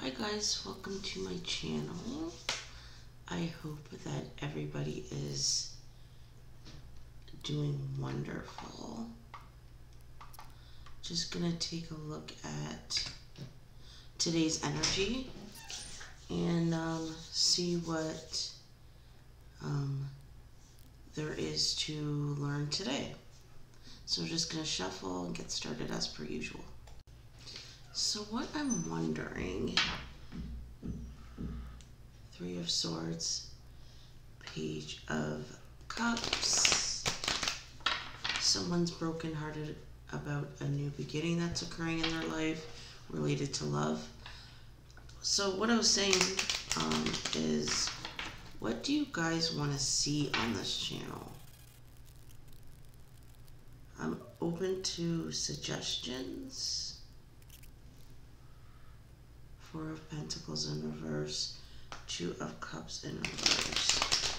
Hi guys, welcome to my channel. I hope that everybody is doing wonderful. Just gonna take a look at today's energy and see what there is to learn today. So we're just gonna shuffle and get started as per usual. So what I'm wondering, Three of Swords, Page of Cups. Someone's brokenhearted about a new beginning that's occurring in their life related to love. So what I was saying is, what do you guys want to see on this channel? I'm open to suggestions. Four of Pentacles in reverse, Two of Cups in reverse.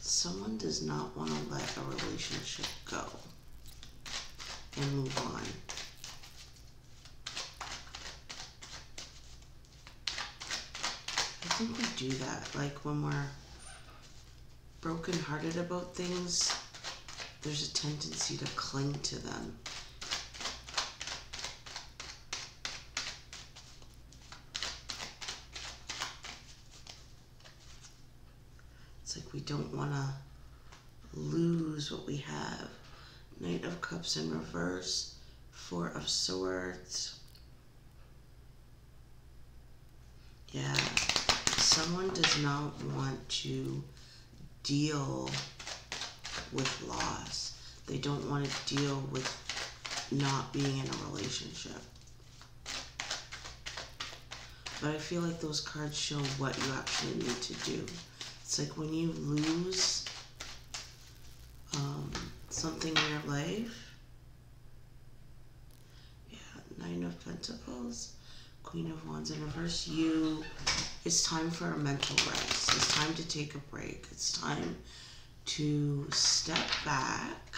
Someone does not want to let a relationship go and move on. I think we do that. Like when we're brokenhearted about things, there's a tendency to cling to them. It's like we don't want to lose what we have. Knight of Cups in reverse, Four of Swords. Yeah, someone does not want to deal with loss. They don't want to deal with not being in a relationship. But I feel like those cards show what you actually need to do. It's like when you lose something in your life. Yeah, Nine of Pentacles, Queen of Wands in reverse. It's time for a mental rest. It's time to take a break. It's time to step back.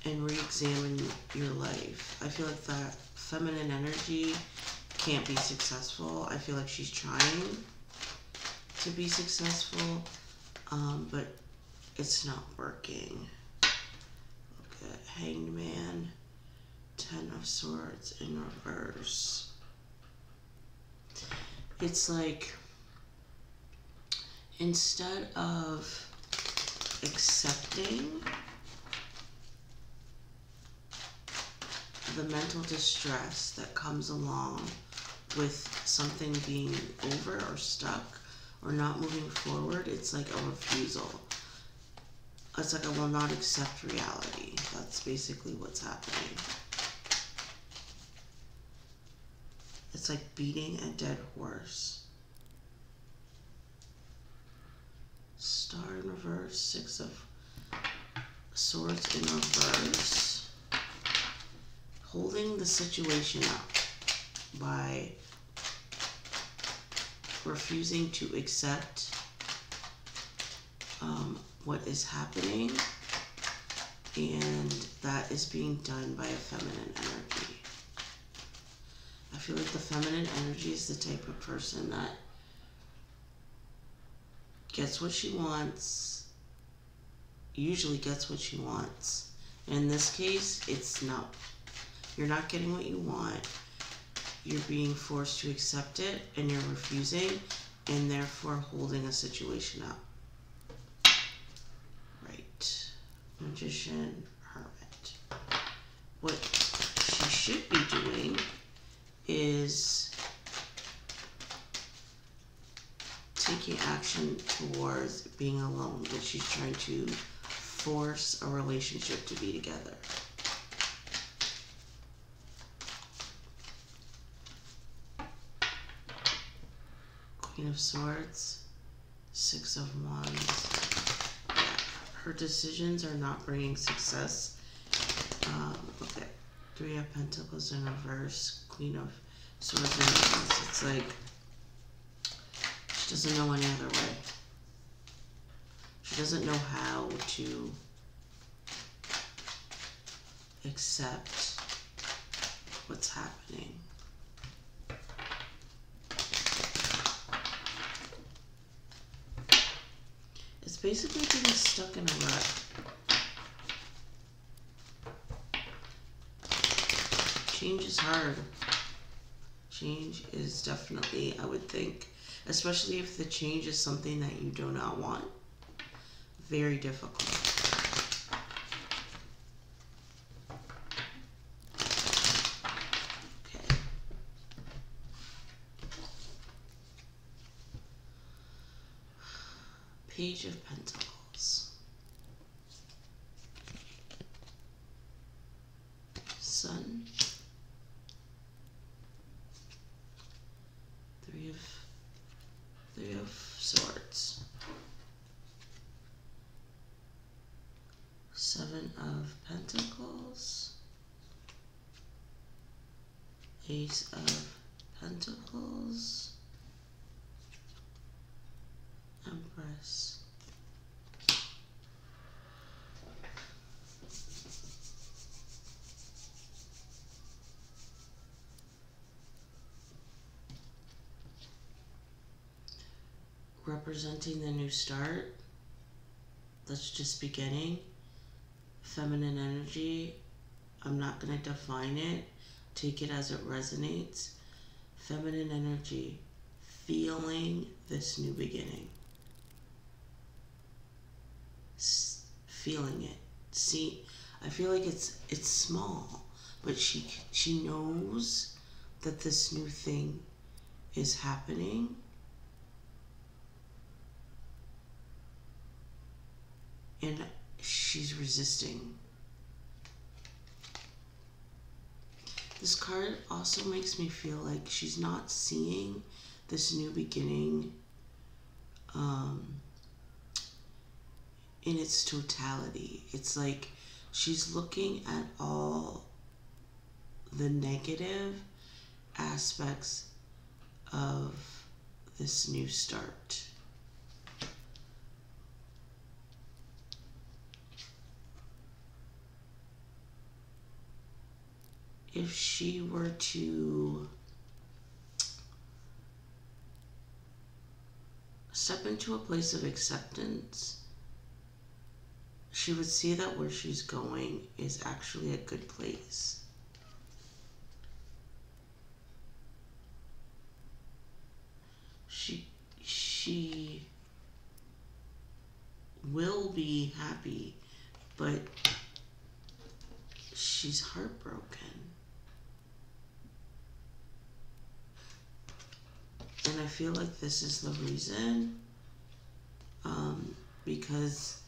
And re-examine your life. I feel like that feminine energy can't be successful. I feel like she's trying to be successful, but it's not working. Look at Hanged Man, Ten of Swords in reverse. It's like, instead of accepting the mental distress that comes along with something being over or stuck or not moving forward, it's like a refusal. It's like I will not accept reality. That's basically what's happening. It's like beating a dead horse. Star in reverse, Six of Swords in reverse. Holding the situation up by refusing to accept what is happening, and that is being done by a feminine energy. I feel like the feminine energy is the type of person that gets what she wants, usually gets what she wants. In this case, it's not. You're not getting what you want. You're being forced to accept it, and you're refusing, and therefore holding a situation up. Right. Magician, Hermit. What she should be doing is taking action towards being alone, but she's trying to force a relationship to be together. Queen of Swords, Six of Wands. Yeah, her decisions are not bringing success. Okay, Three of Pentacles in reverse, Queen of Swords in reverse. It's like she doesn't know any other way. She doesn't know how to accept what's happening. It's basically getting stuck in a rut. Change is hard. Change is definitely, I would think, especially if the change is something that you do not want, very difficult. Okay. Page of Pentacles. Sun. Three of Swords. Seven of Pentacles. Ace of Pentacles. Empress. Representing the new start. That's just beginning. Feminine energy. I'm not going to define it. Take it as it resonates. Feminine energy. Feeling this new beginning. Feeling it. See, I feel like it's small, but she knows that this new thing is happening. And she's resisting. This card also makes me feel like she's not seeing this new beginning in its totality. It's like she's looking at all the negative aspects of this new start. If she were to step into a place of acceptance, she would see that where she's going is actually a good place. She will be happy, but she's heartbroken. And I feel like this is the reason, because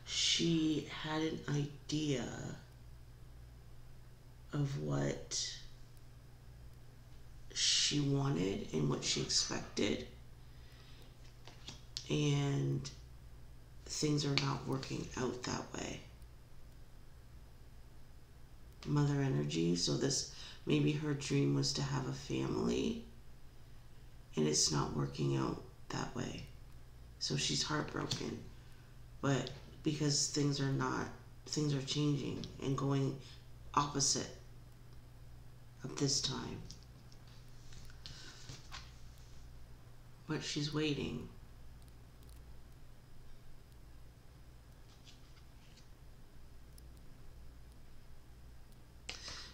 she had an idea of what she wanted and what she expected, and things are not working out that way. Mother energy, so this, maybe her dream was to have a family, and it's not working out that way. So she's heartbroken, but because things are changing and going opposite at this time. But she's waiting.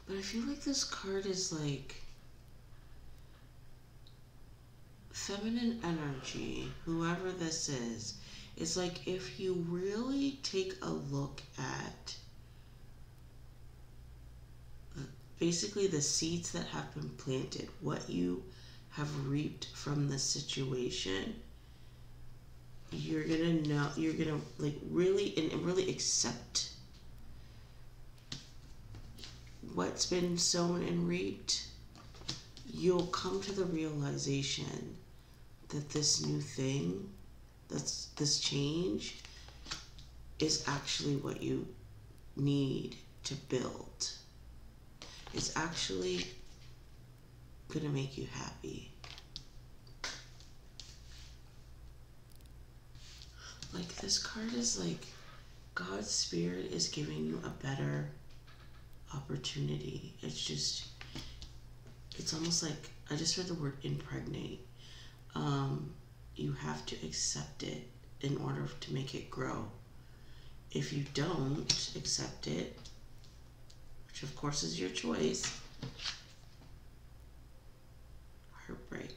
But I feel like this card is like feminine energy, whoever this is. It's like if you really take a look at basically the seeds that have been planted, what you have reaped from this situation, you're gonna know, you're gonna like really and really accept what's been sown and reaped. You'll come to the realization that this new thing, this change, is actually what you need to build. It's actually gonna make you happy. Like this card is like God's spirit is giving you a better opportunity. It's just, it's almost like, I just heard the word impregnate. You have to accept it in order to make it grow. If you don't accept it, which of course is your choice, heartbreak.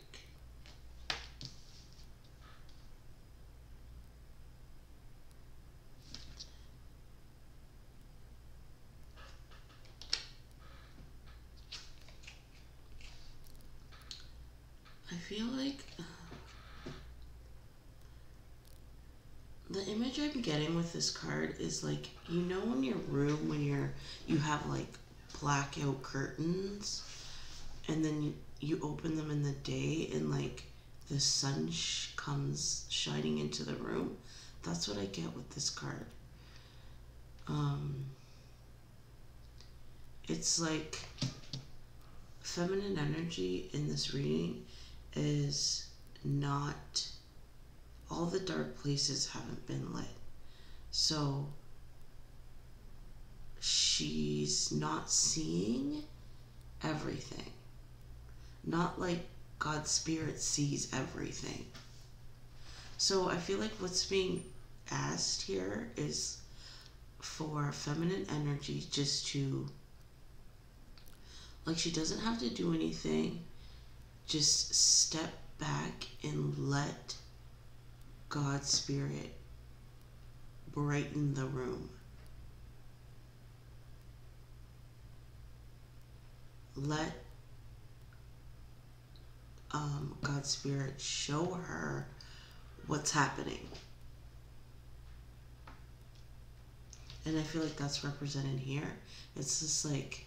I feel like the image I'm getting with this card is like, you know, in your room when you have like blackout curtains, and then you open them in the day and like the sun comes shining into the room. That's what I get with this card. It's like feminine energy in this reading is not, all the dark places haven't been lit. So she's not seeing everything. Not like God's Spirit sees everything. So I feel like what's being asked here is for feminine energy just to, like, she doesn't have to do anything. Just step back and let God's Spirit brighten the room. Let God's Spirit show her what's happening. And I feel like that's represented here. It's just like,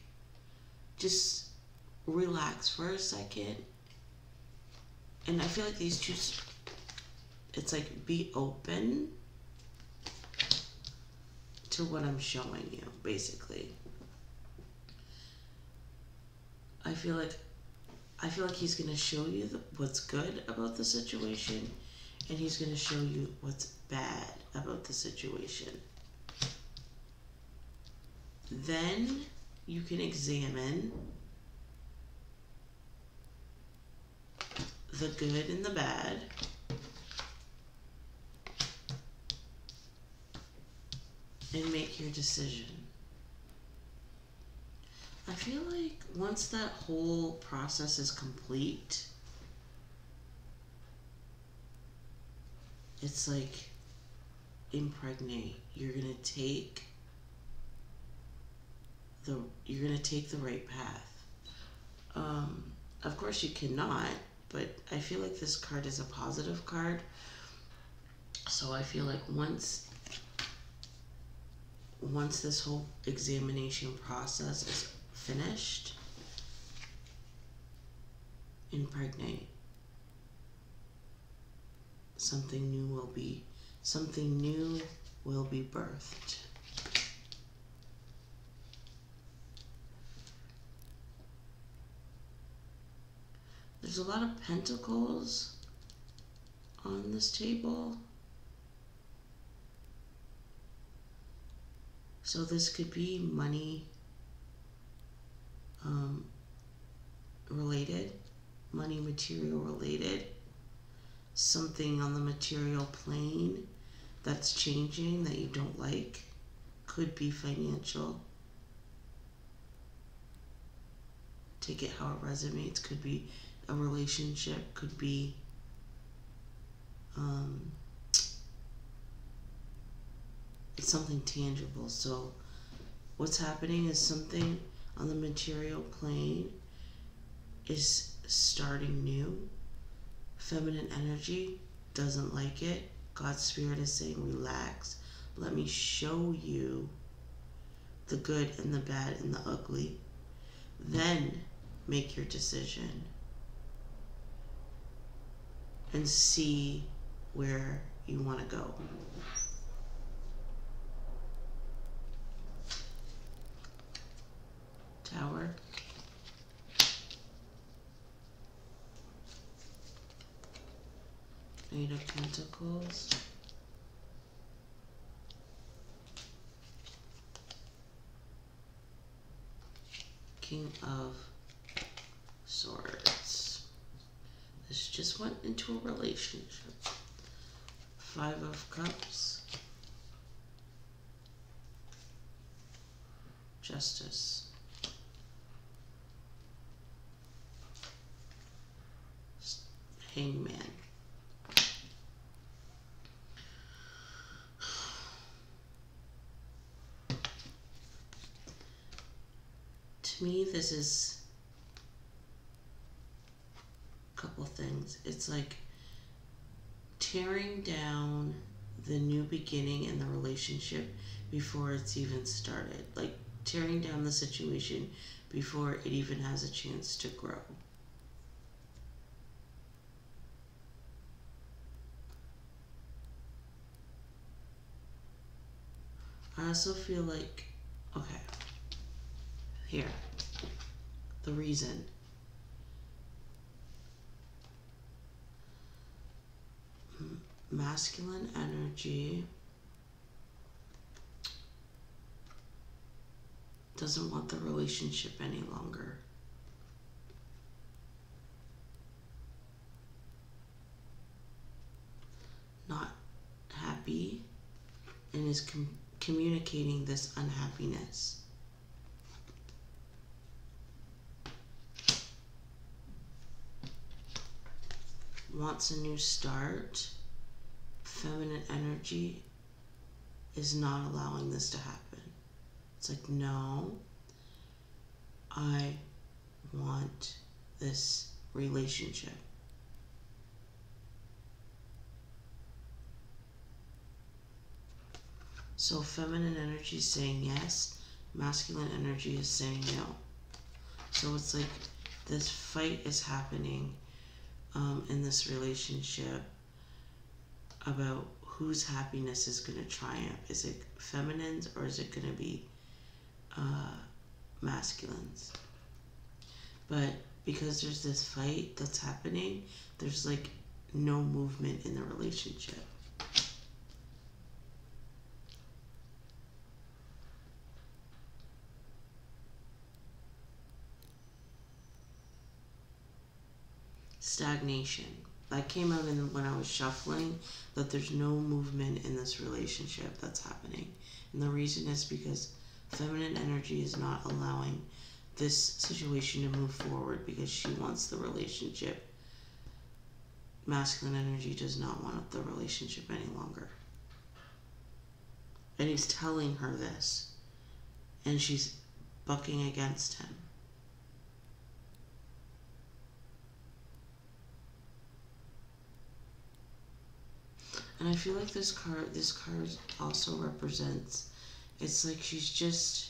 just relax for a second. And I feel like these two, it's like, be open to what I'm showing you, basically. I feel like he's going to show you what's good about the situation, and he's going to show you what's bad about the situation. Then you can examine the good and the bad, and make your decision. I feel like once that whole process is complete, it's like impregnate. You're gonna take the right path. Of course you cannot, but I feel like this card is a positive card. So I feel like once this whole examination process is finished, impregnate. Something new will be birthed. There's a lot of pentacles on this table. So this could be money related, money material related, something on the material plane that's changing that you don't like. Could be financial. Take it how it resonates. Could be a relationship, could be it's something tangible. So what's happening is something on the material plane is starting new. Feminine energy doesn't like it. God's Spirit is saying, relax. Let me show you the good and the bad and the ugly. Then make your decision and see where you want to go. Tower. Eight of Pentacles. King of Swords. This just went into a relationship. Five of Cups. Justice. Hangman. To me, this is a couple things. It's like tearing down the new beginning in the relationship before it's even started. Like tearing down the situation before it even has a chance to grow. I also feel like, okay, here, the reason. Masculine energy doesn't want the relationship any longer. Not happy and is communicating this unhappiness. Wants a new start. Feminine energy is not allowing this to happen. It's like, no, I want this relationship. So feminine energy is saying yes, masculine energy is saying no. So it's like this fight is happening in this relationship about whose happiness is going to triumph. Is it feminine's or is it going to be masculine's? But because there's this fight that's happening, there's like no movement in the relationship. Stagnation. That came out when I was shuffling, that there's no movement in this relationship that's happening. And the reason is because feminine energy is not allowing this situation to move forward because she wants the relationship. Masculine energy does not want the relationship any longer. And he's telling her this. And she's bucking against him. And I feel like this card also represents, it's like she's just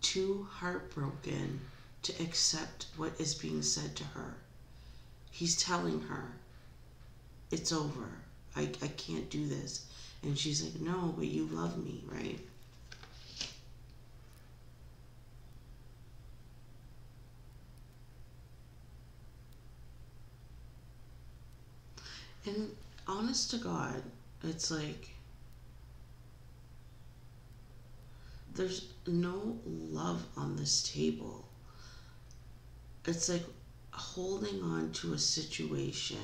too heartbroken to accept what is being said to her. He's telling her, it's over. I can't do this. And she's like, no, but you love me, right? And honest to God, it's like there's no love on this table. It's like holding on to a situation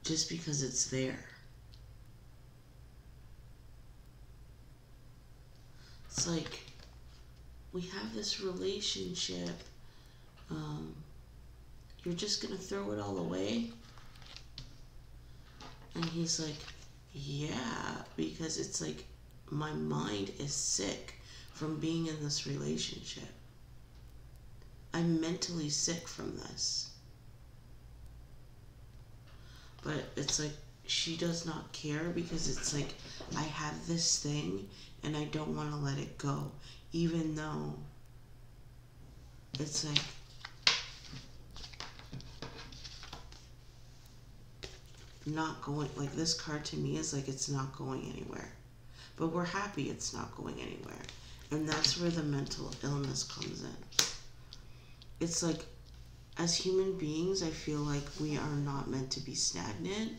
just because it's there. It's like we have this relationship. You're just gonna throw it all away? And he's like, yeah, because it's like my mind is sick from being in this relationship. I'm mentally sick from this. But it's like she does not care because it's like I have this thing and I don't want to let it go, even though it's like not going, like this card to me is like it's not going anywhere, but we're happy it's not going anywhere. And that's where the mental illness comes in. It's like as human beings, I feel like we are not meant to be stagnant.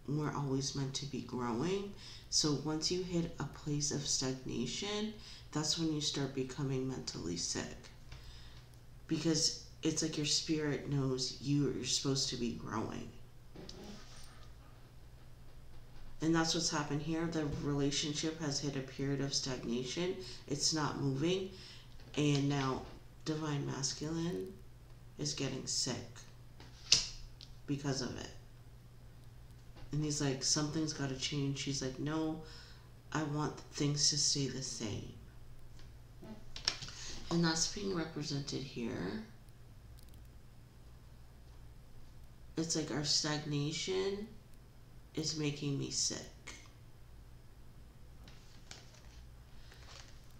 we're always meant to be growing. So once you hit a place of stagnation, that's when you start becoming mentally sick. Because it's like your spirit knows you're supposed to be growing. And that's what's happened here. The relationship has hit a period of stagnation. It's not moving. And now Divine Masculine is getting sick because of it. And he's like, something's got to change. She's like, no, I want things to stay the same. And that's being represented here. It's like our stagnation is making me sick.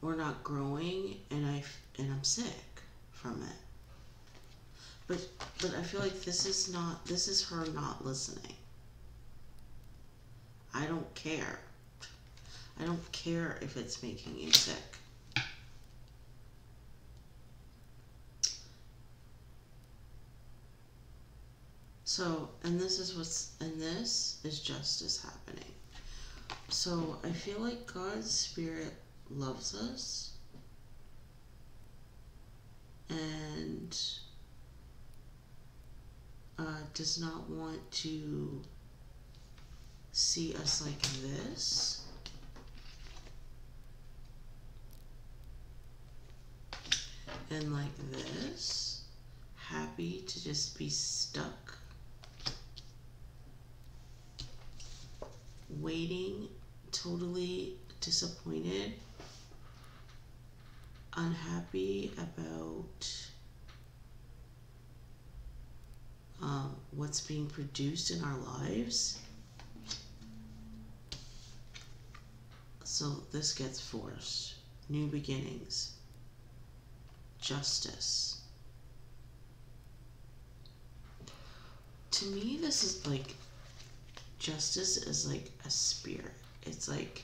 We're not growing, and I'm sick from it. But I feel like this is her not listening. I don't care. I don't care if it's making you sick. So, and this is justice happening. So I feel like God's Spirit loves us and does not want to see us like this. And like this. Happy to just be stuck. Waiting, totally disappointed, unhappy about what's being produced in our lives. So this gets forced. New beginnings. Justice. To me, this is like, justice is like a spirit. It's like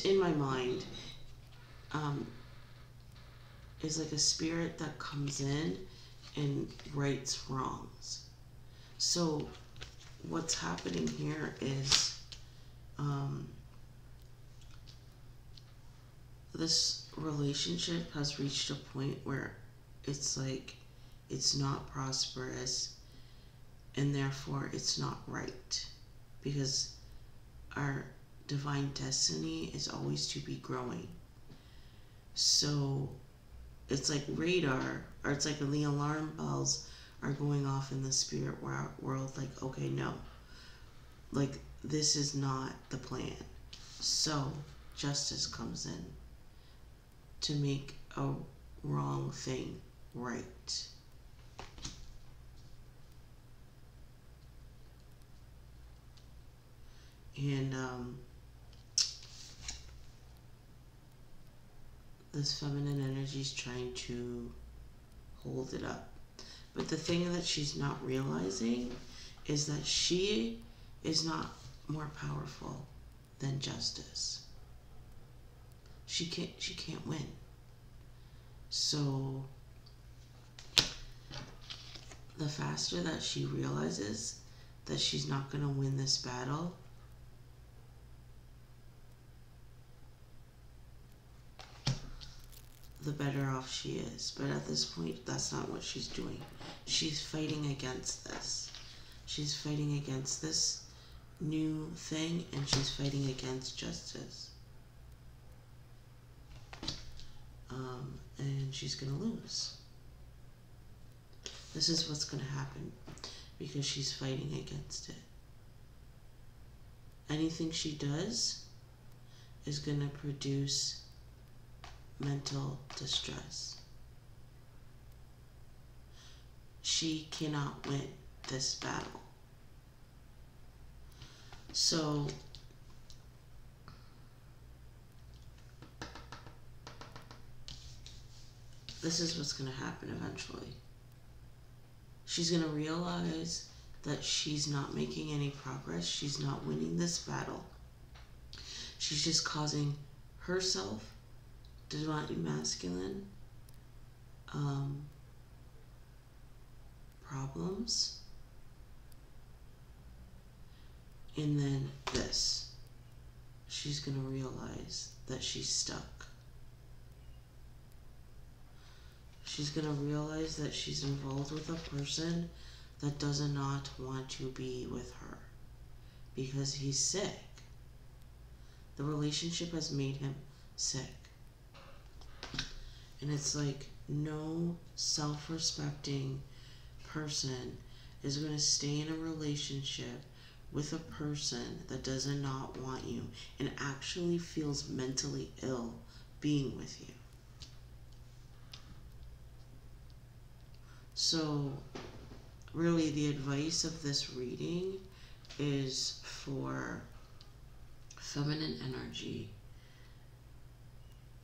in my mind, is like a spirit that comes in and rights wrongs. So what's happening here is this relationship has reached a point where it's like it's not prosperous, and therefore it's not right, because our divine destiny is always to be growing. So it's like radar, or it's like the alarm bells are going off in the spirit world, like, okay, no, like this is not the plan. So justice comes in to make a wrong thing right. And this feminine energy is trying to hold it up. But the thing that she's not realizing is that she is not more powerful than justice. She can't win. So the faster that she realizes that she's not going to win this battle, the better off she is. But at this point, that's not what she's doing. She's fighting against this. She's fighting against this new thing, and she's fighting against justice. And she's going to lose. This is what's going to happen because she's fighting against it. Anything she does is going to produce mental distress. She cannot win this battle. So this is what's going to happen eventually. She's going to realize that she's not making any progress. She's not winning this battle. She's just causing herself, divine masculine, problems. And then this. She's going to realize that she's stuck. She's going to realize that she's involved with a person that does not want to be with her because he's sick. The relationship has made him sick. And it's like no self-respecting person is going to stay in a relationship with a person that does not want you and actually feels mentally ill being with you. So really the advice of this reading is for feminine energy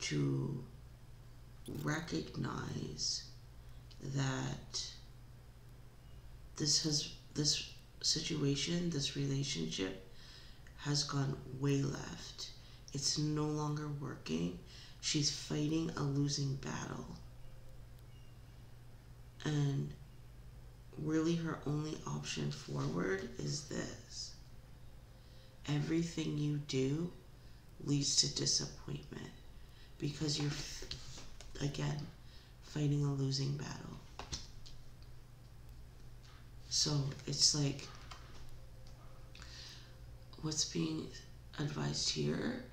to recognize that this situation, this relationship has gone way left. It's no longer working. She's fighting a losing battle. And really her only option forward is this. Everything you do leads to disappointment because you're, again, fighting a losing battle. So it's like what's being advised here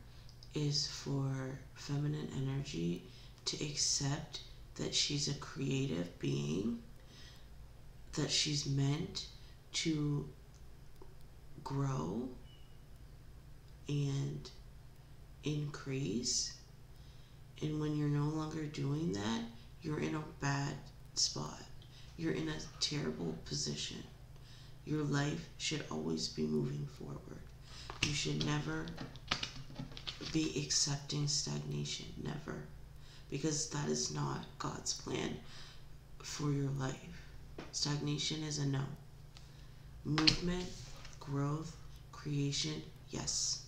is for feminine energy to accept that she's a creative being, that she's meant to grow and increase. And when you're no longer doing that, you're in a bad spot. You're in a terrible position. Your life should always be moving forward. You should never be accepting stagnation, never. Because that is not God's plan for your life. Stagnation is a no. Movement, growth, creation, yes.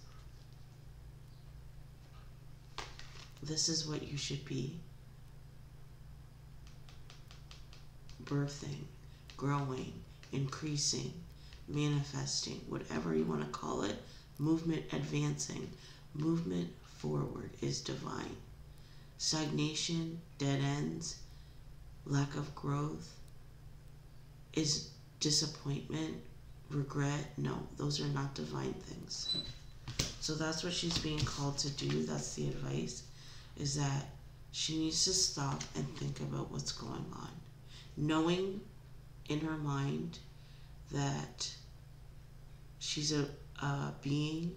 This is what you should be birthing, growing, increasing, manifesting, whatever you want to call it. Movement, advancing. Movement forward is divine. Stagnation, dead ends, lack of growth is disappointment, regret. No, those are not divine things. So that's what she's being called to do. That's the advice, is that she needs to stop and think about what's going on. Knowing in her mind that she's a being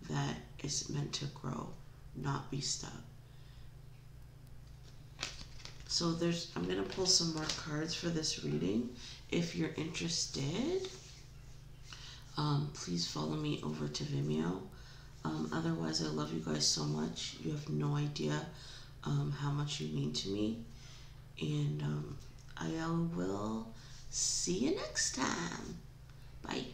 that is meant to grow, not be stuck. So I'm going to pull some more cards for this reading. If you're interested, please follow me over to Vimeo. Otherwise, I love you guys so much. You have no idea how much you mean to me. And I will see you next time. Bye.